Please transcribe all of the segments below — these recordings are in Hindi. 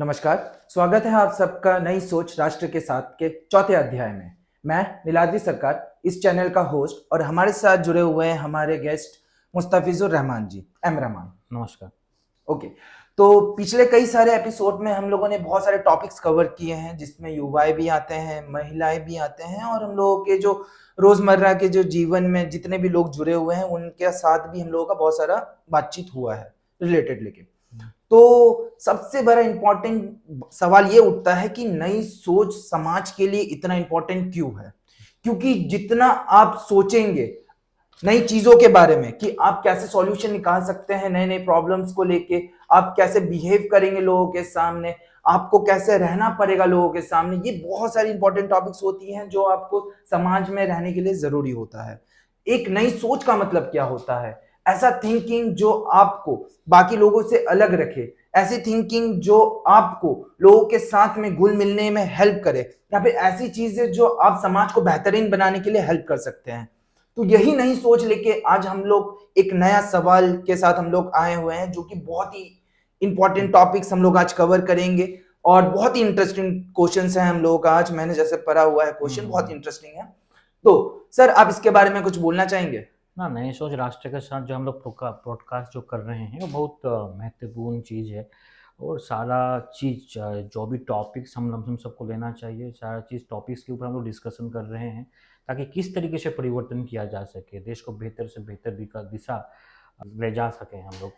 नमस्कार। स्वागत है आप सबका नई सोच राष्ट्र के साथ के चौथे अध्याय में। मैं नीलाद्री सरकार, इस चैनल का होस्ट, और हमारे साथ जुड़े हुए हैं हमारे गेस्ट मुस्तफिजुर रहमान जी, एम रहमान। नमस्कार। ओके, तो पिछले कई सारे एपिसोड में हम लोगों ने बहुत सारे टॉपिक्स कवर किए हैं, जिसमें युवाएं भी आते हैं, महिलाएं भी आते हैं, और हम लोगों के जो रोजमर्रा के जो जीवन में जितने भी लोग जुड़े हुए हैं उनके साथ भी हम लोगों का बहुत सारा बातचीत हुआ है रिलेटेड लेके। तो सबसे बड़ा इंपॉर्टेंट सवाल ये उठता है कि नई सोच समाज के लिए इतना इंपॉर्टेंट क्यों है? क्योंकि जितना आप सोचेंगे नई चीजों के बारे में कि आप कैसे सॉल्यूशन निकाल सकते हैं नए नए प्रॉब्लम्स को लेके, आप कैसे बिहेव करेंगे लोगों के सामने, आपको कैसे रहना पड़ेगा लोगों के सामने, ये बहुत सारी इंपॉर्टेंट टॉपिक्स होती हैं जो आपको समाज में रहने के लिए जरूरी होता है। एक नई सोच का मतलब क्या होता है? ऐसा थिंकिंग जो आपको बाकी लोगों से अलग रखे, ऐसी थिंकिंग जो आपको लोगों के साथ में घुल मिलने में हेल्प करे, या फिर ऐसी चीजें जो आप समाज को बेहतरीन बनाने के लिए हेल्प कर सकते हैं। तो यही नई सोच लेके आज हम लोग एक नया सवाल के साथ हम लोग आए हुए हैं, जो कि बहुत ही इंपॉर्टेंट टॉपिक्स हम लोग आज कवर करेंगे, और बहुत ही इंटरेस्टिंग क्वेश्चंस हैं हम लोगों का आज। मैंने जैसे पढ़ा हुआ है क्वेश्चन बहुत इंटरेस्टिंग है। तो सर, आप इसके बारे में कुछ बोलना चाहेंगे? ना नई सोच राष्ट्र के साथ जो हम लोग पॉडकास्ट जो कर रहे हैं वो बहुत महत्वपूर्ण चीज़ है। और सारा चीज़ जो भी टॉपिक्स हम सबको लेना चाहिए, सारा चीज़ टॉपिक्स के ऊपर हम लोग डिस्कशन कर रहे हैं ताकि किस तरीके से परिवर्तन किया जा सके, देश को बेहतर से बेहतर दिशा ले जा सकें हम लोग।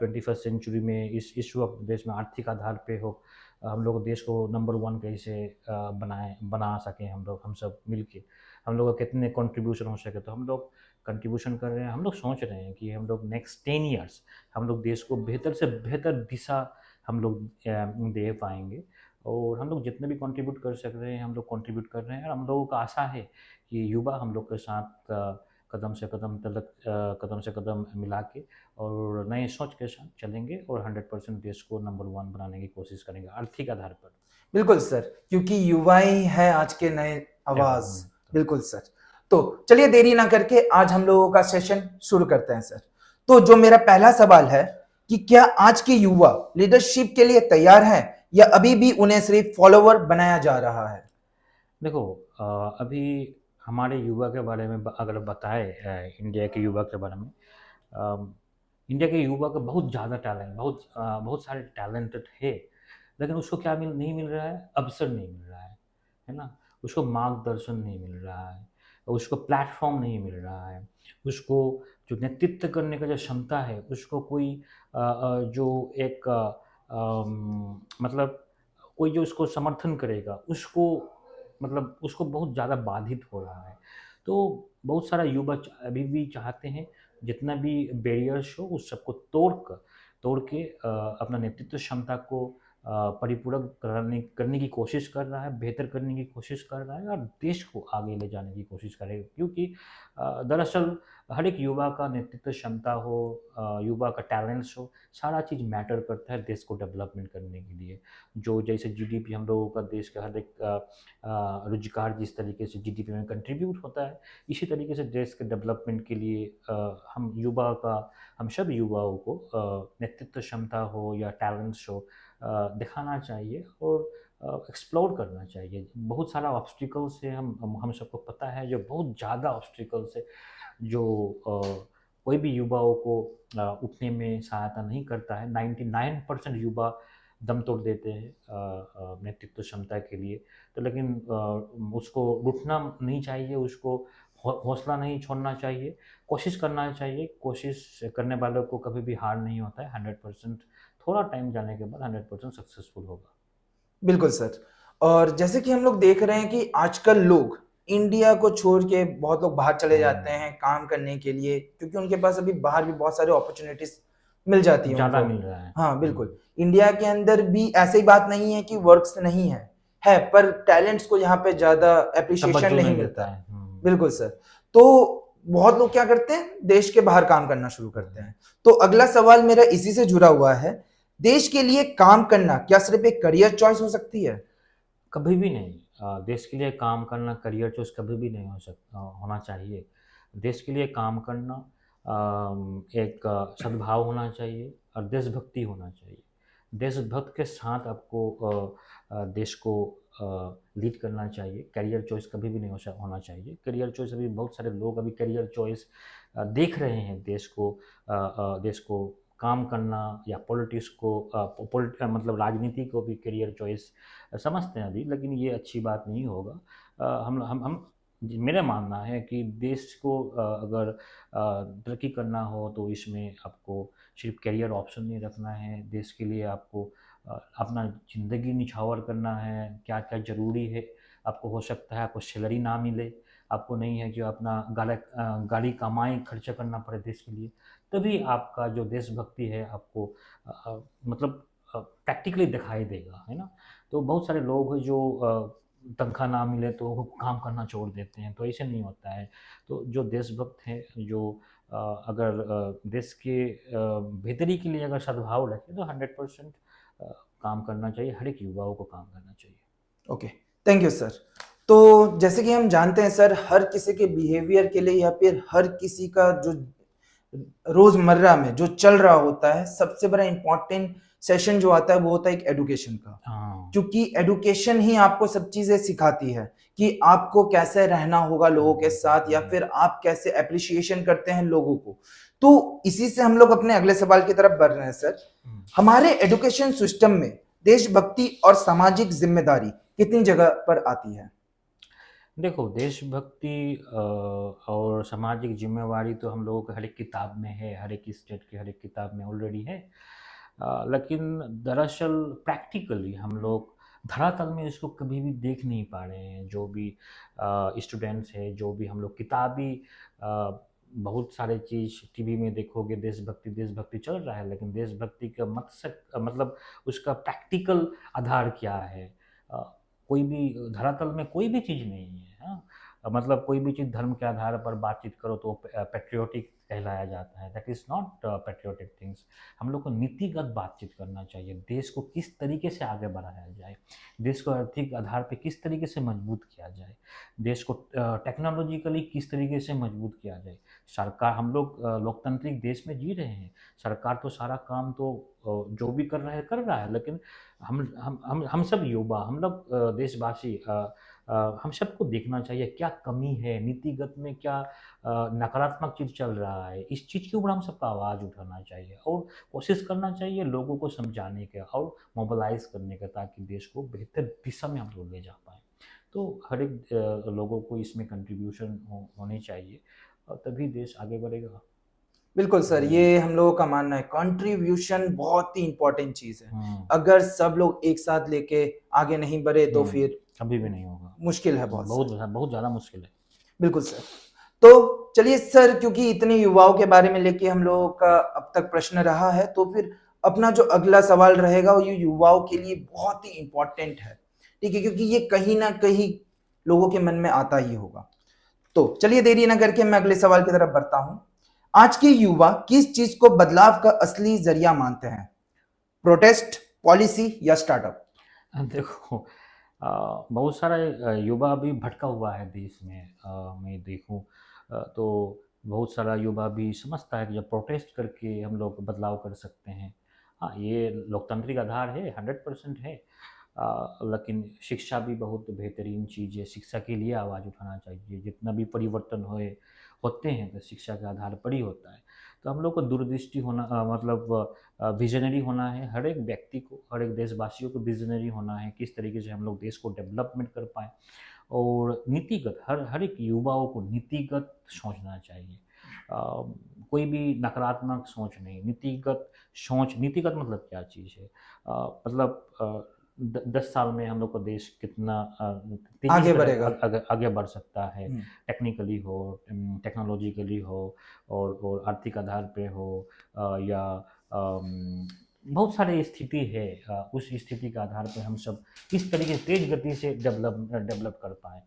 21st सेंचुरी में इस वक्त देश में आर्थिक आधार पे हो, हम लोग देश को नंबर 1 कैसे बना सकें, हम सब मिलके हम लोग का कितने कंट्रीब्यूशन हो सके। तो हम लोग कंट्रीब्यूशन कर रहे हैं, हम लोग सोच रहे हैं कि हम लोग नेक्स्ट 10 ईयर्स हम लोग देश को बेहतर से बेहतर दिशा हम लोग दे पाएंगे। और हम लोग जितने भी कंट्रीब्यूट कर सक रहे हैं हम लोग कंट्रीब्यूट कर रहे हैं। और हम लोगों का आशा है कि युवा हम लोग के साथ कदम से कदम तलक कदम से कदम मिला के और नए सोच के साथ चलेंगे और 100% देश को नंबर 1 बनाने की कोशिश करेंगे आर्थिक आधार पर। बिल्कुल सर, क्योंकि युवा ही है आज के नए आवाज। तो बिल्कुल सर। तो चलिए देरी ना करके आज हम लोगों का सेशन शुरू करते हैं सर। तो जो मेरा पहला सवाल है कि क्या आज के युवा लीडरशिप के लिए तैयार हैं, या अभी भी उन्हें सिर्फ फॉलोवर बनाया जा रहा है? देखो, अभी हमारे युवा के बारे में अगर बताए, इंडिया के युवा के बारे में, अ, इंडिया के युवा का बहुत ज़्यादा टैलेंट, बहुत सारे टैलेंटेड है। लेकिन उसको क्या नहीं मिल रहा है, अवसर नहीं मिल रहा है ना? उसको मार्गदर्शन नहीं मिल रहा है, उसको प्लेटफॉर्म नहीं मिल रहा है, उसको जो नेतृत्व करने का जो क्षमता है उसको कोई जो एक मतलब कोई जो उसको समर्थन करेगा उसको, मतलब उसको बहुत ज़्यादा बाधित हो रहा है। तो बहुत सारा युवा अभी भी चाहते हैं जितना भी बैरियर्स हो उस सबको तोड़ के अपना नेतृत्व क्षमता को परिपूरक करने की कोशिश कर रहा है, बेहतर करने की कोशिश कर रहा है और देश को आगे ले जाने की कोशिश करेगा। क्योंकि दरअसल हर एक युवा का नेतृत्व क्षमता हो, युवा का टैलेंट्स हो, सारा चीज़ मैटर करता है देश को डेवलपमेंट करने के लिए। जो जैसे जीडीपी हम लोगों का देश का हर एक रोजगार जिस तरीके से जीडीपी में कंट्रीब्यूट होता है, इसी तरीके से देश के डेवलपमेंट के लिए हम सब युवाओं को नेतृत्व क्षमता हो या टैलेंट्स हो दिखाना चाहिए और एक्सप्लोर करना चाहिए। बहुत सारा ऑब्स्टिकल्स है, हम सबको पता है, जो बहुत ज़्यादा ऑब्स्टिकल्स है जो कोई भी युवाओं को उठने में सहायता नहीं करता है। 99% युवा दम तोड़ देते हैं नेतृत्व क्षमता के लिए। तो लेकिन उसको रुकना नहीं चाहिए, उसको हौसला नहीं छोड़ना चाहिए, कोशिश करना चाहिए। कोशिश करने वालों को कभी भी हार नहीं होता है। 100% थोड़ा टाइम जाने के बाद 100% सक्सेसफुल होगा। बिल्कुल सर। और जैसे कि हम लोग देख रहे हैं कि आजकल लोग इंडिया को छोड़ के बहुत लोग बाहर चले जाते हैं काम करने के लिए, क्योंकि उनके पास अभी बाहर भी बहुत सारे अपॉर्चुनिटीज मिल जाती है ज़्यादा उनको। मिल रहा है। हाँ बिल्कुल। इंडिया के अंदर भी ऐसी बात नहीं है कि वर्क्स नहीं है पर टैलेंट्स को यहाँ पे ज्यादा एप्रिशिएशन तवज्जो नहीं नहीं मिलता। देता है। बिल्कुल सर। तो बहुत लोग क्या करते हैं, देश के बाहर काम करना शुरू करते हैं। तो अगला सवाल मेरा इसी से जुड़ा हुआ है, देश के लिए काम करना क्या सिर्फ एक करियर चॉइस हो सकती है? कभी भी नहीं। देश के लिए काम करना करियर चॉइस कभी भी नहीं होना चाहिए। देश के लिए काम करना एक सद्भाव होना चाहिए और देशभक्ति होना चाहिए। देशभक्त के साथ आपको देश को लीड करना चाहिए। करियर चॉइस कभी भी नहीं होना चाहिए। करियर चॉइस अभी बहुत सारे लोग अभी करियर चॉइस देख रहे हैं, देश को काम करना या पॉलिटिक्स को मतलब राजनीति को भी करियर चॉइस समझते हैं अभी, लेकिन ये अच्छी बात नहीं होगा। हम मेरा मानना है कि देश को अगर तरक्की करना हो तो इसमें आपको सिर्फ करियर ऑप्शन नहीं रखना है। देश के लिए आपको अपना ज़िंदगी निछावर करना है, क्या क्या ज़रूरी है। आपको हो सकता है आपको सैलरी ना मिले, आपको नहीं है कि अपना गाड़ी कमाई खर्चा करना पड़े देश के लिए, तभी आपका जो देशभक्ति है आपको मतलब प्रैक्टिकली दिखाई देगा, है ना। तो बहुत सारे लोग हैं जो तनख्वाह ना मिले तो वो काम करना छोड़ देते हैं, तो ऐसे नहीं होता है। तो जो देशभक्त हैं, जो अगर देश के बेहतरी के लिए अगर सद्भाव रखें तो 100% काम करना चाहिए। हर एक युवाओं को काम करना चाहिए। Okay, thank you sir. तो जैसे कि हम जानते हैं सर, हर किसी के बिहेवियर के लिए या फिर हर किसी का जो रोजमर्रा में जो चल रहा होता है, सबसे बड़ा इंपॉर्टेंट सेशन जो आता है वो होता है एक एडुकेशन का। हाँ। क्योंकि एडुकेशन ही आपको सब चीजें सिखाती है कि आपको कैसे रहना होगा लोगों के साथ, या फिर आप कैसे अप्रिशिएशन करते हैं लोगों को। तो इसी से हम लोग अपने अगले सवाल की तरफ बढ़ रहे हैं सर। हमारे एजुकेशन सिस्टम में देशभक्ति और सामाजिक जिम्मेदारी कितनी जगह पर आती है? देखो, देशभक्ति और सामाजिक जिम्मेवारी तो हम लोगों के हर एक किताब में है, हर एक स्टेट की हर एक किताब में ऑलरेडी है। लेकिन दरअसल प्रैक्टिकली हम लोग धरातल में इसको कभी भी देख नहीं पा रहे हैं। जो भी स्टूडेंट्स हैं, जो भी हम लोग किताबी बहुत सारे चीज़ टीवी में देखोगे, देशभक्ति देशभक्ति चल रहा है, लेकिन देशभक्ति का मतलब उसका प्रैक्टिकल आधार क्या है? अ, कोई भी धरातल में कोई भी चीज़ नहीं है, हाँ। मतलब कोई भी चीज़ धर्म के आधार पर बातचीत करो तो पैट्रियोटिक कहलाया जाता है। That is not patriotic things. हम लोग को नीतिगत बातचीत करना चाहिए। देश को किस तरीके से आगे बढ़ाया जाए, देश को आर्थिक आधार पे किस तरीके से मजबूत किया जाए, देश को टेक्नोलॉजिकली किस तरीके से मजबूत किया जाए। सरकार, हम लोग लोकतांत्रिक देश में जी रहे हैं। सरकार तो सारा काम तो जो भी कर रहा है, लेकिन हम सब युवा, हम लोग देशवासी, हम सबको देखना चाहिए क्या कमी है, नीतिगत में क्या नकारात्मक चीज़ चल रहा है। इस चीज़ के ऊपर हम सबका आवाज़ उठाना चाहिए और कोशिश करना चाहिए लोगों को समझाने का और मोबिलाइज़ करने का, ताकि देश को बेहतर दिशा में हम लोग ले जा पाएँ। तो हर एक लोगों को इसमें कंट्रीब्यूशन होनी चाहिए और तभी देश आगे बढ़ेगा। बिल्कुल सर, ये हम लोगों का मानना है। कंट्रीब्यूशन बहुत ही इंपॉर्टेंट चीज है। अगर सब लोग एक साथ लेके आगे नहीं बढ़े तो फिर कभी भी नहीं होगा, मुश्किल है बहुत बहुत ज़्यादा मुश्किल है। बिल्कुल सर। तो चलिए सर, क्योंकि इतने युवाओं के बारे में लेके हम लोगों का अब तक प्रश्न रहा है, तो फिर अपना जो अगला सवाल रहेगा वो ये युवाओं के लिए बहुत ही इंपॉर्टेंट है, ठीक है, क्योंकि ये कहीं ना कहीं लोगों के मन में आता ही होगा। तो चलिए देरी ना करके मैं अगले सवाल की तरफ बढ़ता हूं। आज के युवा किस चीज को बदलाव का असली जरिया मानते हैं? प्रोटेस्ट, पॉलिसी या स्टार्टअप? देखो, बहुत सारा युवा अभी भटका हुआ है देश में। मैं देखूं तो बहुत सारा युवा भी समझता है कि जब प्रोटेस्ट करके हम लोग बदलाव कर सकते हैं। हाँ, ये लोकतांत्रिक आधार है, 100% है। लेकिन शिक्षा भी बहुत बेहतरीन चीज़ है। शिक्षा के लिए आवाज़ उठाना चाहिए। जितना भी परिवर्तन होते हैं तो शिक्षा के आधार पर ही होता है। तो हम लोग को दूरदृष्टि होना, मतलब विजनरी होना है। हर एक व्यक्ति को, हर एक देशवासियों को विजनरी होना है, किस तरीके से हम लोग देश को डेवलपमेंट कर पाएँ। और नीतिगत, हर एक युवाओं को नीतिगत सोचना चाहिए। कोई भी नकारात्मक सोच नहीं, नीतिगत सोच। नीतिगत मतलब क्या चीज़ है? मतलब 10 साल में हम लोग का देश कितना तेजी आगे से बढ़ेगा। आगे बढ़ सकता है। हम्म, टेक्निकली हो, टेक्नोलॉजिकली हो, और आर्थिक आधार पे हो, या बहुत सारी स्थिति है। उस स्थिति के आधार पे हम सब किस तरीके से तेज गति से डेवलप कर पाएँ।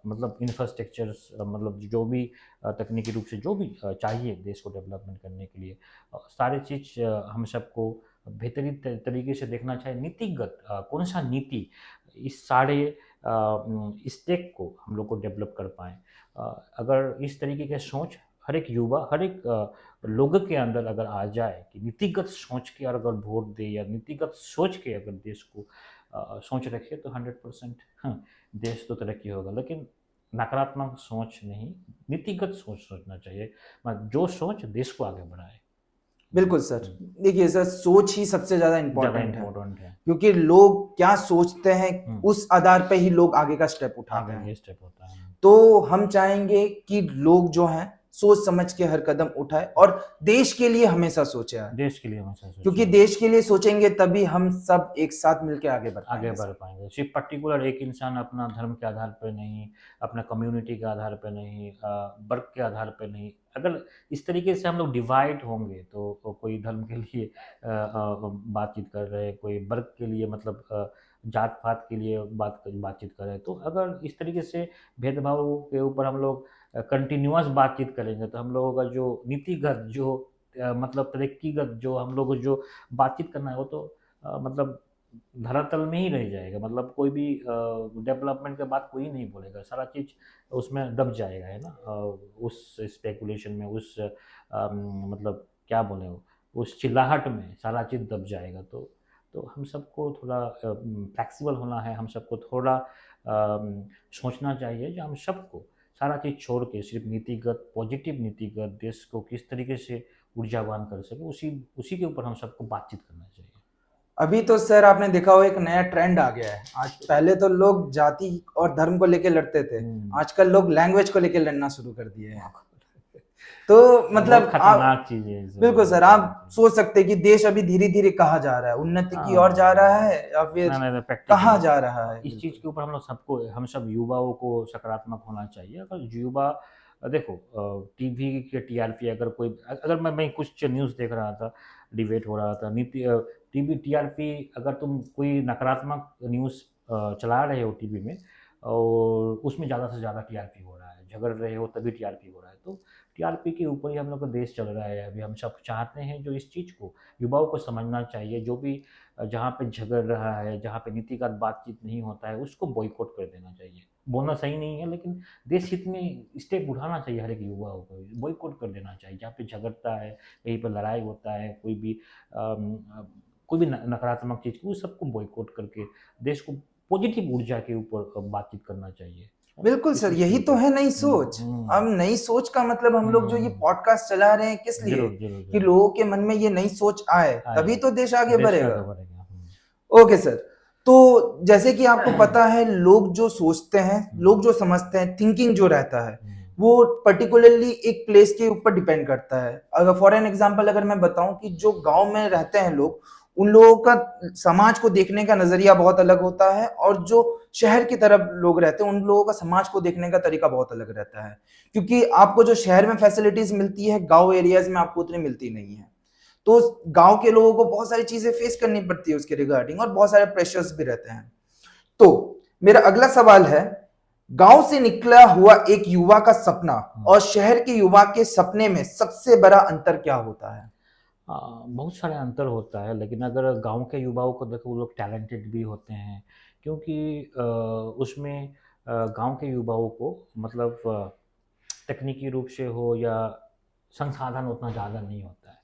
मतलब इंफ्रास्ट्रक्चर्स, मतलब जो भी तकनीकी रूप से जो भी चाहिए देश को डेवलपमेंट करने के लिए, सारी चीज़ हम सबको बेहतरीन तरीके से देखना चाहिए। नीतिगत कौन सा नीति इस सारे स्टेक को हम लोग को डेवलप कर पाएँ। अगर इस तरीके की सोच हर एक युवा, हर एक लोगों के अंदर अगर आ जाए कि नीतिगत सोच के अगर वोट दे या नीतिगत सोच के अगर देश को सोच रखे, तो 100% हाँ, देश तो तरक्की होगा। लेकिन नकारात्मक सोच नहीं, नीतिगत सोच सोचना चाहिए, जो सोच देश को आगे बढ़ाए। बिल्कुल सर। देखिए सर, सोच ही सबसे ज़्यादा ज़्यादा इम्पोर्टेंट है, इम्पोर्टेंट है। क्योंकि लोग क्या सोचते हैं हम्म, उस आधार पे ही लोग आगे का स्टेप उठाते आगे हैं। ये स्टेप होता है। तो हम चाहेंगे कि लोग जो हैं सोच समझ के हर कदम उठाए और देश के लिए हमेशा सोचे यार, देश के लिए हमेशा क्योंकि सोचें, देश के लिए सोचेंगे तभी हम सब एक साथ मिलकर आगे बढ़ आगे पाएंगे बढ़ सर। पाएंगे। सिर्फ पर्टिकुलर एक इंसान अपना धर्म के आधार पर नहीं, अपना कम्युनिटी के आधार पर नहीं, वर्ग के आधार पर नहीं, अगर इस तरीके से हम लोग डिवाइड होंगे तो कोई धर्म के लिए बातचीत कर रहे हैं, कोई वर्ग के लिए मतलब जात पात के लिए बातचीत कर रहे हैं, तो अगर इस तरीके से भेदभाव के ऊपर हम लोग कंटिन्यूअस बातचीत करेंगे, तो हम लोगों का जो नीतिगत जो मतलब तरक्कीगत जो हम लोग को जो बातचीत करना है, वो तो मतलब धरातल में ही रह जाएगा। मतलब कोई भी डेवलपमेंट के बाद कोई नहीं बोलेगा, सारा चीज़ उसमें दब जाएगा, है ना? उस स्पेकुलेशन में, उस मतलब क्या बोले वो, उस चिल्लाहट में सारा चीज़ दब जाएगा। तो हम सबको थोड़ा फ्लेक्सिबल होना है, हम सबको थोड़ा सोचना चाहिए जो हम सबको सारा चीज़ छोड़ के सिर्फ नीतिगत, पॉजिटिव नीतिगत देश को किस तरीके से ऊर्जावान कर सके, उसी उसी के ऊपर हम सबको बातचीत करना चाहिए। अभी तो सर आपने देखा हो एक नया ट्रेंड आ गया है। आज पहले तो लोग जाति और धर्म को लेकर लड़ते थे, आजकल लोग लैंग्वेज को लेकर लड़ना शुरू कर दिए हैं। तो बहुत मतलब आप खतरनाक चीज़ है ये सब, बिल्कुल सर, बहुत आप खतरनाक चीज़। सोच सकते हैं कि देश अभी धीरे धीरे कहाँ जा रहा है, उन्नति की ओर जा रहा है या फिर नहीं नहीं कहाँ प्रैक्टिकली जा रहा है। इस चीज़ के ऊपर हम लोग सबको, हम सब युवाओं को सकारात्मक होना चाहिए। अगर युवा देखो, टीवी के टीआरपी अगर कोई, अगर मैं कुछ न्यूज़ देख रहा था, डिबेट हो रहा था, नीति टीवी टीआरपी, अगर तुम कोई नकारात्मक न्यूज़ चला रहे हो टीवी में और उसमें ज़्यादा से ज़्यादा टीआरपी हो रहा है, झगड़ रहे हो तभी टीआरपी हो रहा है, तो टीआरपी के ऊपर ही हम लोग का देश चल रहा है अभी। हम सब चाहते हैं जो इस चीज़ को युवाओं को समझना चाहिए, जो भी जहाँ पे झगड़ रहा है, जहाँ पे नीतिगत बातचीत नहीं होता है, उसको बॉयकॉट कर देना चाहिए। बोलना सही नहीं है, लेकिन देश हित में स्टेप उठाना चाहिए हर एक युवाओं को, बॉयकॉट कर देना चाहिए। जहाँ पे झगड़ता है, कहीं पर लड़ाई होता है, कोई भी नकारात्मक चीज़, उस सबको बॉयकॉट करके देश को पॉजिटिव ऊर्जा के ऊपर बातचीत करना चाहिए। बिल्कुल इस सर, चीज़ के यही तो ऊपर। है नई सोच। अब नई सोच का मतलब हम लोग जो ये पॉडकास्ट चला रहे हैं किस लिए, ज़रूर, ज़रूर, कि ज़रूर। लोगों के मन में ये नई सोच आए, तभी तो देश आगे देश बढ़ेगा। आगे बढ़ेगा। ओके सर, तो जैसे कि आपको पता है लोग जो सोचते हैं, लोग जो समझते हैं, थिंकिंग जो रहता है वो पर्टिकुलरली एक प्लेस के ऊपर डिपेंड करता है। अगर फॉर एन एग्जांपल अगर मैं बताऊं कि जो गांव में रहते हैं लोग, उन लोगों का समाज को देखने का नजरिया बहुत अलग होता है, और जो शहर की तरफ लोग रहते हैं उन लोगों का समाज को देखने का तरीका बहुत अलग रहता है, क्योंकि आपको जो शहर में फैसिलिटीज मिलती है गांव एरियाज में आपको उतनी मिलती नहीं है। तो गांव के लोगों को बहुत सारी चीजें फेस करनी पड़ती है उसके रिगार्डिंग, और बहुत सारे प्रेशर्स भी रहते हैं। तो मेरा अगला सवाल है, गांव से निकला हुआ एक युवा का सपना और शहर के युवा के सपने में सबसे बड़ा अंतर क्या होता है? बहुत सारे अंतर होता है, लेकिन अगर गांव के युवाओं को देखो, वो लोग टैलेंटेड भी होते हैं, क्योंकि उसमें गांव के युवाओं को मतलब तकनीकी रूप से हो या संसाधन उतना ज़्यादा नहीं होता है।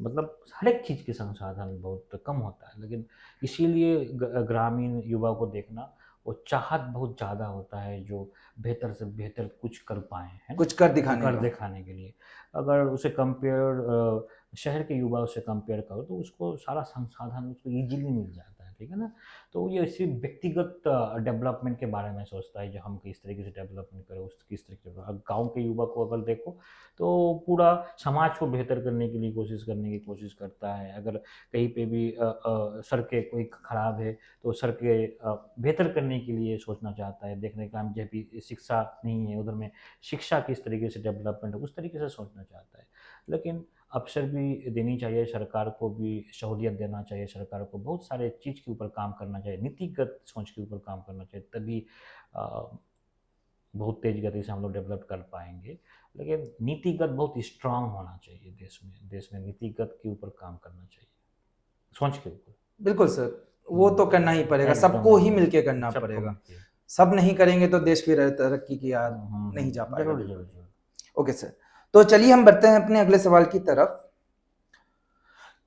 मतलब हर एक चीज़ के संसाधन बहुत कम होता है, लेकिन इसीलिए ग्रामीण युवा को देखना, वो चाहत बहुत ज़्यादा होता है जो बेहतर से बेहतर कुछ कर पाएँ, है ना? कुछ कर दिखाने कर का। दिखाने के लिए। अगर उसे कंपेयर शहर के युवाओं से कंपेयर करो, तो उसको सारा संसाधन उसको ईज़िली मिल जाता है, ठीक है ना? तो ये सिर्फ़ व्यक्तिगत डेवलपमेंट के बारे में सोचता है, जो हम किस तरीके से डेवलपमेंट करें, उस किस तरीके से। अब गाँव के युवा को अगर देखो, तो पूरा समाज को बेहतर करने के लिए करने की कोशिश करता है। अगर कहीं पे भी सड़कें कोई खराब है, तो सड़कें बेहतर करने के लिए सोचना चाहता है, देखने का। हम जब भी शिक्षा नहीं है उधर में, शिक्षा किस तरीके से डेवलपमेंट है, उस तरीके से सोचना चाहता है। लेकिन अवसर भी देनी चाहिए, सरकार को भी सहूलियत देना चाहिए, सरकार को बहुत सारे चीज़ के ऊपर काम करना चाहिए, नीतिगत सोच के ऊपर काम करना चाहिए, तभी बहुत तेज़ गति से हम लोग डेवलप कर पाएंगे। लेकिन नीतिगत बहुत स्ट्रांग होना चाहिए देश में नीतिगत के ऊपर काम करना चाहिए, सोच के ऊपर। बिल्कुल सर, वो तो करना ही पड़ेगा, एकदम सबको ही एकदम, मिलके करना सबको पड़ेगा। मिलके। सब नहीं करेंगे तो देश फिर तरक्की की यार नहीं जा पाएगा। ज़रूर बिल्कुल। ज़रूर ज़रूर। ओके सर, तो चलिए हम बढ़ते हैं अपने अगले सवाल की तरफ।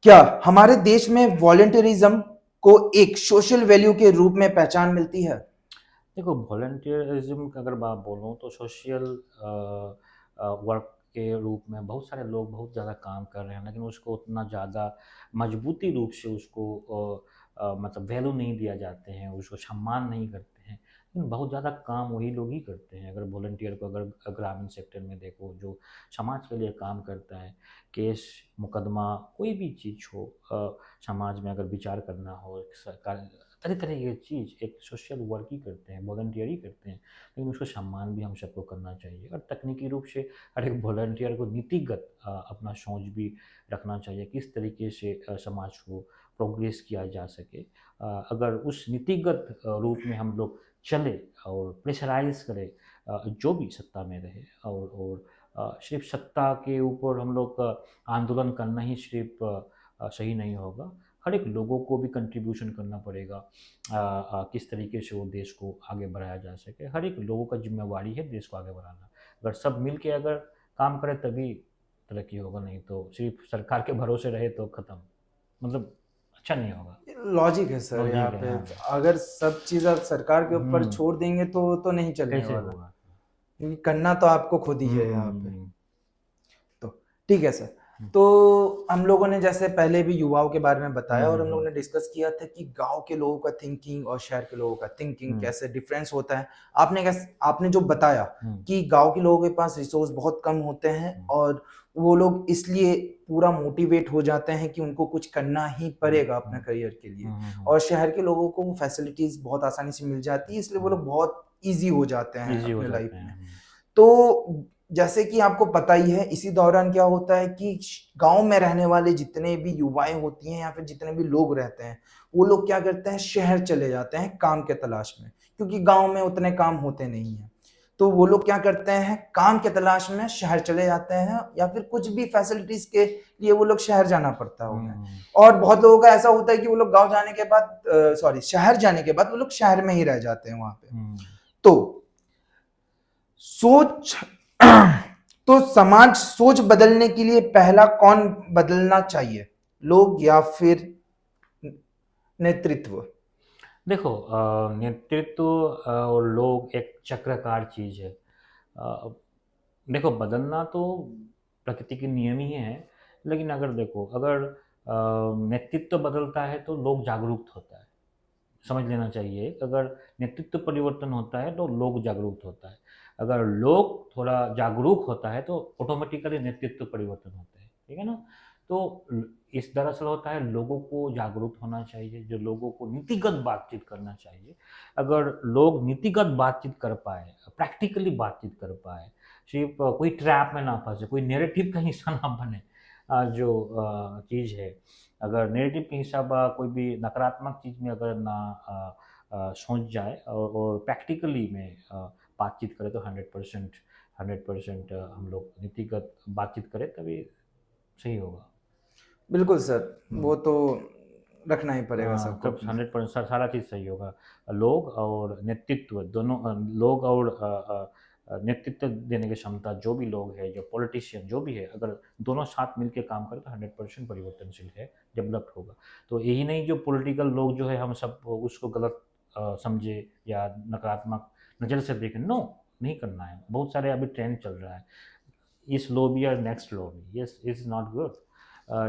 क्या हमारे देश में वॉलंटियरिज्म को एक सोशल वैल्यू के रूप में पहचान मिलती है? देखो, वॉलंटियरिज्म का अगर बात बोलूँ तो सोशल वर्क के रूप में बहुत सारे लोग बहुत ज़्यादा काम कर रहे हैं, लेकिन उसको उतना ज़्यादा मजबूती रूप से उसको मतलब वैल्यू नहीं दिया जाते हैं, उसको सम्मान नहीं करते हैं। लेकिन बहुत ज़्यादा काम वही लोग ही करते हैं। अगर वॉलंटियर को अगर ग्रामीण सेक्टर में देखो, जो समाज के लिए काम करता है, केस मुकदमा कोई भी चीज़ हो, समाज में अगर विचार करना हो, सरकार तरह तरह की चीज़ एक सोशल वर्क ही करते हैं, वॉलंटियर ही करते हैं, लेकिन उसको सम्मान भी हम सबको करना चाहिए। और तकनीकी रूप से हर एक वॉलंटियर को नीतिगत अपना सोच भी रखना चाहिए, किस तरीके से समाज को प्रोग्रेस किया जा सके। अगर उस नीतिगत रूप में हम लोग चले और प्रेशराइज करें जो भी सत्ता में रहे, और सिर्फ सत्ता के ऊपर हम लोग आंदोलन करना ही सिर्फ सही नहीं होगा। हर एक लोगों को भी कंट्रीब्यूशन करना पड़ेगा, किस तरीके से वो देश को आगे बढ़ाया जा सके। हर एक लोगों का जिम्मेवारी है देश को आगे बढ़ाना। अगर सब मिल के अगर काम करें तभी तरक्की होगा, नहीं तो सिर्फ सरकार के भरोसे रहे तो ख़त्म, मतलब अच्छा नहीं होगा। लॉजिक है सर यहाँ लॉजिक है, पे। हाँ। अगर सब चीज़ आप सरकार के ऊपर हम्म, छोड़ देंगे तो नहीं चलने कैसे वाला, होगा? क्योंकि करना तो आपको खुद ही है यहाँ पे। हम्म, तो ठीक है सर। हम्म, तो हम लोगों ने जैसे पहले भी युवाओं के बारे में बताया, और हम लोगों हम्म, ने डिस्कस किया था कि गांव के लोगों का थिंकिंग और शहर के लोगों का थिंकिंग हम्म, कैसे डिफरेंस होता है। आपने जो बताया हम्म, कि गांव के लोगों के पास रिसोर्स बहुत कम होते हैं, और वो लोग इसलिए पूरा मोटिवेट हो जाते हैं कि उनको कुछ करना ही पड़ेगा अपने करियर के लिए, और शहर के लोगों को वो फैसिलिटीज बहुत आसानी से मिल जाती है, इसलिए वो लोग बहुत ईजी हो जाते हैं ईजी हो अपने लाइफ जाते हैं। में। तो जैसे कि आपको पता ही है, इसी दौरान क्या होता है कि गांव में रहने वाले जितने भी युवाएं होती हैं या फिर जितने भी लोग रहते हैं, वो लोग क्या करते हैं, शहर चले जाते हैं काम के तलाश में, क्योंकि गांव में उतने काम होते नहीं हैं। तो वो लोग क्या करते हैं, काम के तलाश में शहर चले जाते हैं, या फिर कुछ भी फैसिलिटीज के लिए वो लोग शहर जाना पड़ता है उन्हें। और बहुत लोगों का ऐसा होता है कि वो लोग गांव जाने के बाद, सॉरी, शहर जाने के बाद वो लोग शहर में ही रह जाते हैं वहां पे। तो सोच तो समाज सोच बदलने के लिए पहला कौन बदलना चाहिए, लोग या फिर नेतृत्व? देखो, नेतृत्व और लोग एक चक्राकार चीज़ है। अ, देखो, बदलना तो प्रकृति के नियम ही है, लेकिन अगर देखो, अगर नेतृत्व बदलता है तो लोग जागरूक होता है। समझ लेना चाहिए, अगर नेतृत्व परिवर्तन होता है तो लोग जागरूक होता है। अगर लोग थोड़ा जागरूक होता है तो ऑटोमेटिकली नेतृत्व परिवर्तन होता है, ठीक है ना? तो इस दरअसल होता है, लोगों को जागरूक होना चाहिए, जो लोगों को नीतिगत बातचीत करना चाहिए। अगर लोग नीतिगत बातचीत कर पाए, प्रैक्टिकली बातचीत कर पाए, सिर्फ कोई ट्रैप में ना फंसे, कोई नैरेटिव का हिस्सा ना बने, जो चीज़ है, अगर नेगेटिव के हिसाब कोई भी नकारात्मक चीज़ में अगर ना सोच जाए, और प्रैक्टिकली में बातचीत करें, तो 100% हम लोग नीतिगत बातचीत करें तभी सही होगा। बिल्कुल सर, हम्म, वो तो रखना ही पड़ेगा हाँ, सबको तब अपने। 100% सारा चीज़ सही होगा। लोग और नेतृत्व दोनों, लोग और नेतृत्व देने की क्षमता जो भी लोग हैं, जो पॉलिटिशियन जो भी है, अगर दोनों साथ मिलके काम करें तो 100% परिवर्तनशील है, डेवलप्ड होगा। तो यही नहीं, जो पॉलिटिकल लोग जो है हम सब उसको गलत समझे या नकारात्मक नज़र से देखें, नो, नहीं करना है। बहुत सारे अभी ट्रेंड चल रहा है, इस लॉबी और next lobby, yes is not good.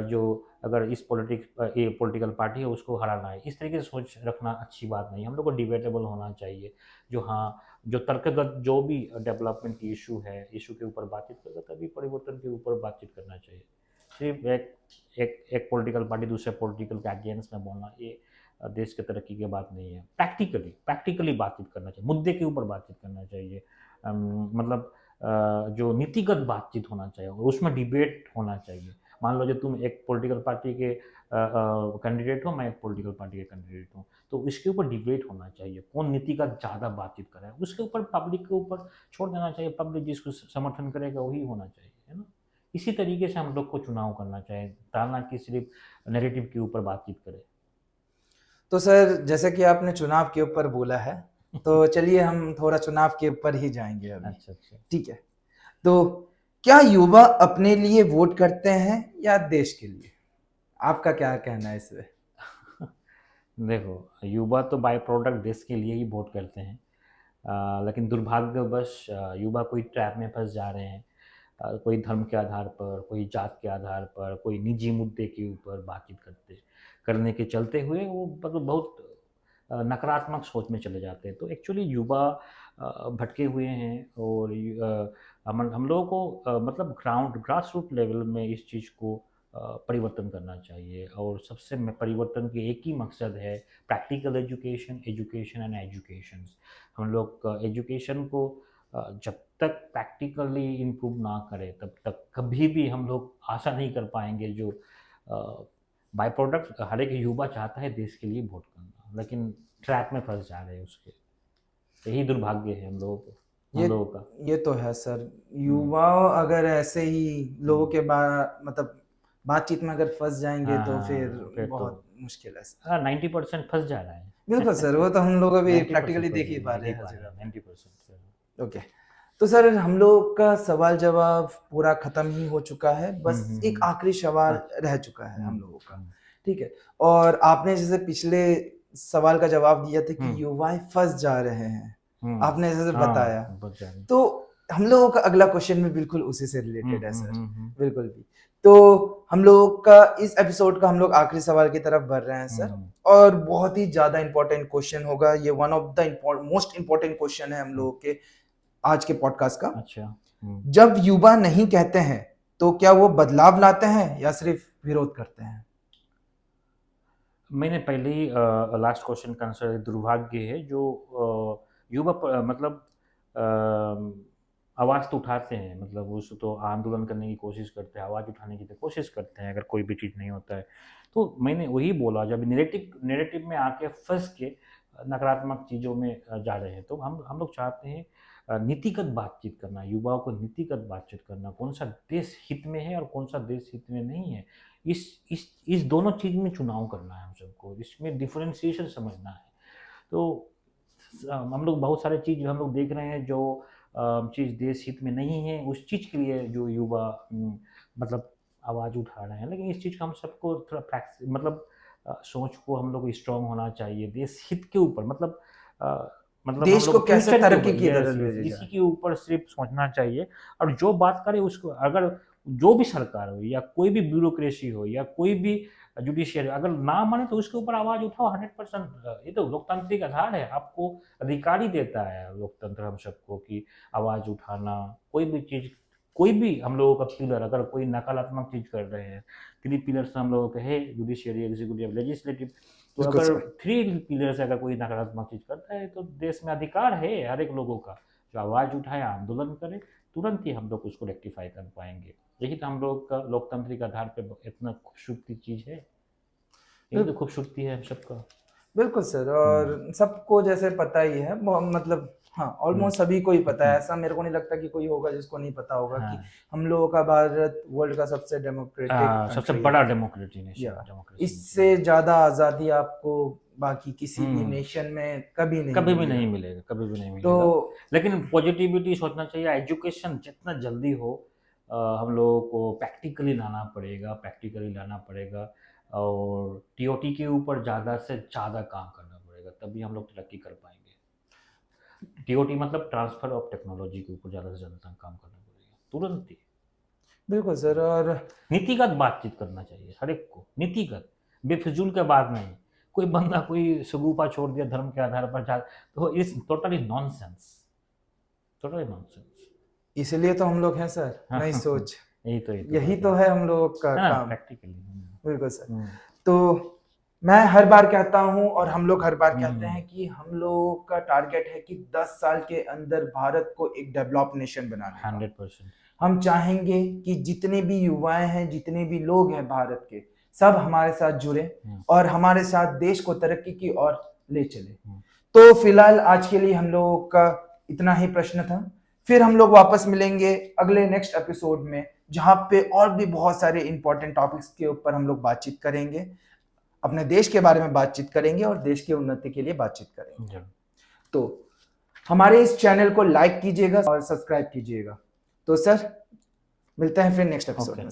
जो अगर इस ये पॉलिटिकल पार्टी है उसको हराना है, इस तरीके से सोच रखना अच्छी बात नहीं। हम लोग को डिबेटेबल होना चाहिए, जो हाँ, जो तर्कगत जो भी डेवलपमेंट की इशू है, इशू के ऊपर बातचीत करेगा तभी परिवर्तन के ऊपर बातचीत करना चाहिए। सिर्फ एक पॉलिटिकल पार्टी दूसरे पॉलिटिकल के अगेंस्ट में बोलना, ये देश के तरक्की की बात नहीं है। प्रैक्टिकली बातचीत करना चाहिए, मुद्दे के ऊपर बातचीत करना चाहिए। मतलब जो नीतिगत बातचीत होना चाहिए और उसमें डिबेट होना चाहिए। मान लो जो तुम एक पॉलिटिकल पार्टी के कैंडिडेट हो, मैं एक पॉलिटिकल पार्टी के कैंडिडेट हूँ, तो इसके ऊपर डिबेट होना चाहिए, कौन नीतिगत ज़्यादा बातचीत करे, उसके ऊपर पब्लिक के ऊपर छोड़ देना चाहिए। पब्लिक जिसको समर्थन करेगा वही होना चाहिए, है ना? इसी तरीके से हम लोग को चुनाव करना चाहिए, ताना कि सिर्फ नैरेटिव के ऊपर बातचीत करे। तो सर, जैसे कि आपने चुनाव के ऊपर बोला है, तो चलिए हम थोड़ा चुनाव के ऊपर ही जाएंगे अभी। अच्छा, अच्छा। ठीक है। तो क्या युवा अपने लिए वोट करते हैं या देश के लिए? आपका क्या कहना है इसमें? देखो, युवा तो बाय प्रोडक्ट देश के लिए ही वोट करते हैं। लेकिन दुर्भाग्यवश युवा कोई ट्रैप में फँस जा रहे हैं। कोई धर्म के आधार पर, कोई जात के आधार पर, कोई निजी मुद्दे के ऊपर बातचीत करने के चलते हुए वो मतलब बहुत नकारात्मक सोच में चले जाते हैं। तो एक्चुअली युवा भटके हुए हैं और हम लोगों को मतलब ग्रास रूट लेवल में इस चीज़ को परिवर्तन करना चाहिए और सबसे में परिवर्तन की एक ही मकसद है practical education, education and education. हम लोग एजुकेशन को जब तक प्रैक्टिकली इम्प्रूव ना करें तब तक कभी भी हम लोग आशा नहीं कर पाएंगे। जो बाय प्रोडक्ट हर एक युवा चाहता है देश के लिए वोट करना, लेकिन ट्रैप में फंस जा रहे हैं उसके। यही दुर्भाग्य है हम लोगों को, ये हम लोगों का। ये तो है सर। युवा अगर ऐसे ही लोगों के मतलब बातचीत में अगर फंस जाएंगे तो फिर फिर तो बहुत मुश्किल है सर। 90% फंस जा रहा है। बिल्कुल सर, वो तो हम लोग अभी 90% प्रैक्टिकली फंस देख ही जा पा देख रहे ही हैं हर पा रहे जगह हैं पे। 90%। ओके, तो सर हम लोग का सवाल जवाब पूरा खत्म ही हो चुका है, बस एक आखिरी सवाल अच्छा। रह चुका है हम लोगों का। हम्म, ठीक है, और आपने जैसे पिछले सवाल का जवाब दिया था कि हम्म, युवा फंस जा रहे हैं, आपने जैसे बताया, बच जा रहे हैं। तो हम लोगों का अगला क्वेश्चन भी बिल्कुल उसी से हम्म, रिलेटेड है हम्म, सर। हम्म, हम्म, बिल्कुल भी। तो हम लोग का इस एपिसोड का हम लोग आखिरी सवाल की तरफ बढ़ रहे हैं सर, हम्म, और बहुत ही ज्यादा इंपॉर्टेंट क्वेश्चन होगा ये। One of the most important question है हम लोगों के आज के पॉडकास्ट का। अच्छा। जब युवा नहीं कहते हैं तो क्या वो बदलाव लाते हैं या सिर्फ विरोध करते हैं? मैंने पहले ही लास्ट क्वेश्चन का आंसर दुर्भाग्य है जो युवा मतलब आवाज़ तो उठाते हैं, मतलब उस तो आंदोलन करने की कोशिश करते हैं, आवाज़ उठाने की तो कोशिश करते हैं अगर कोई भी चीज़ नहीं होता है। तो मैंने वही बोला, जब नेरेटिव में आके फंस के नकारात्मक चीज़ों में जा रहे हैं, तो हम लोग चाहते हैं नीतिगत बातचीत करना, युवाओं को नीतिगत बातचीत करना, कौन सा देश हित में है और कौन सा देश हित में नहीं है। इस दोनों चीज़ में चुनाव करना है हम सबको, इसमें डिफरेंशिएशन समझना है। तो हम लोग बहुत सारे चीज़ हम लोग देख रहे हैं जो चीज़ देश हित में नहीं है, उस चीज़ के लिए जो युवा मतलब आवाज़ उठा रहे हैं। लेकिन इस चीज़ का हम सबको थोड़ा मतलब सोच को हम लोग को स्ट्रांग होना चाहिए देश हित के ऊपर, मतलब हम देश लोग को को कैसे फ्यूचर के तरक्की ऊपर, की यस तरफ यस, ले इसी जाए? के ऊपर सिर्फ सोचना चाहिए। और जो बात करे उसको, अगर जो भी सरकार हो या कोई भी ब्यूरोक्रेसी हो या कोई भी जुडिशियरी अगर ना माने तो उसके ऊपर आवाज़ उठाओ 100%। ये तो लोकतांत्रिक आधार है, आपको अधिकार ही देता है लोकतंत्र हम सबको कि आवाज़ उठाना, कोई भी चीज़, कोई भी हम लोगों का पिलर अगर कोई नकारात्मक चीज़ कर रहे हैं, 3 पिलर्स हम लोगों के है, जुडिशियरी, एग्जीक्यूटिव, लेजिस्लेटिव। तो बिल्कुल अगर सर। 3 पिलर से अगर कोई नकारात्मक चीज़ करता है तो देश में अधिकार है हर एक लोगों का, जो आवाज़ उठाए, आंदोलन करे, तुरंत ही हम लोग उसको रेक्टिफाई कर पाएंगे। यही तो हम लोग का लोकतांत्रिक आधार पे इतना खूबसूरती चीज़ है, यही तो खूबसूरती है हम सबका। बिल्कुल सर, हम्म, और सबको जैसे पता ही है, मतलब हाँ, हम्म, ऑलमोस्ट सभी को ही पता है। हम्म, ऐसा मेरे को नहीं लगता कि कोई होगा जिसको नहीं पता होगा कि हाँ। हम लोगों का भारत वर्ल्ड का सबसे डेमोक्रेटिक सबसे कंट्री है। बड़ा डेमोक्रेसी या नेशन, डेमोक्रेसी इससे नेशन। ज्यादा आज़ादी आपको बाकी किसी भी हम्म, नेशन में कभी नहीं कभी भी नहीं मिलेगा। मिलेगा, कभी भी नहीं तो मिलेगा। लेकिन पॉजिटिविटी सोचना चाहिए, एजुकेशन जितना जल्दी हो हम लोगों को प्रैक्टिकली लाना पड़ेगा, प्रैक्टिकली लाना पड़ेगा, और टीओटी के ऊपर ज़्यादा से ज़्यादा काम करना पड़ेगा, तभी हम लोग तरक्की कर पाएंगे। टीओटी मतलब ट्रांसफर ऑफ टेक्नोलॉजी के ऊपर ज़्यादा से ज़्यादा काम करना पड़ेगा, तुरंत ही। बिल्कुल सर, और नीतिगत बातचीत करना चाहिए हर एक को, नीतिगत, बेफिजूल के बात नहीं। कोई बंदा कोई सगुफा छोड़ दिया धर्म के आधार पर जा, तो it's totally nonsense, totally nonsense. इसलिए तो हम लोग हैं सर, नई सोच। यही तो यही बात तो है। है हम लोगों का हाँ, काम। प्रैक्टिकली। बिल्कुल सर। हम्म, तो मैं हर बार कहता हूँ और हम लोग हर बार कहते हम्म, हैं कि हम लोगों का टारगेट है कि 10 साल के अंदर भारत को एक डेवलप नेशन बनाने का। 100%। हम चाहेंगे कि जितने भी युवाएं हैं, जितने भी लोग हैं भारत के, सब हमारे साथ जुड़े हम्म, और हमारे साथ देश को तरक्की की ओर ले चले। हम्म, तो फिलहाल आज के लिए हम लोगों का इतना ही प्रश्न था। फिर हम लोग वापस मिलेंगे अगले नेक्स्ट एपिसोड में, जहां पे और भी बहुत सारे इंपॉर्टेंट टॉपिक्स के ऊपर हम लोग बातचीत करेंगे, अपने देश के बारे में बातचीत करेंगे और देश की उन्नति के लिए बातचीत करेंगे। जरूर। तो हमारे इस चैनल को लाइक कीजिएगा और सब्सक्राइब कीजिएगा। तो सर, मिलते हैं फिर नेक्स्ट एपिसोड ओके में।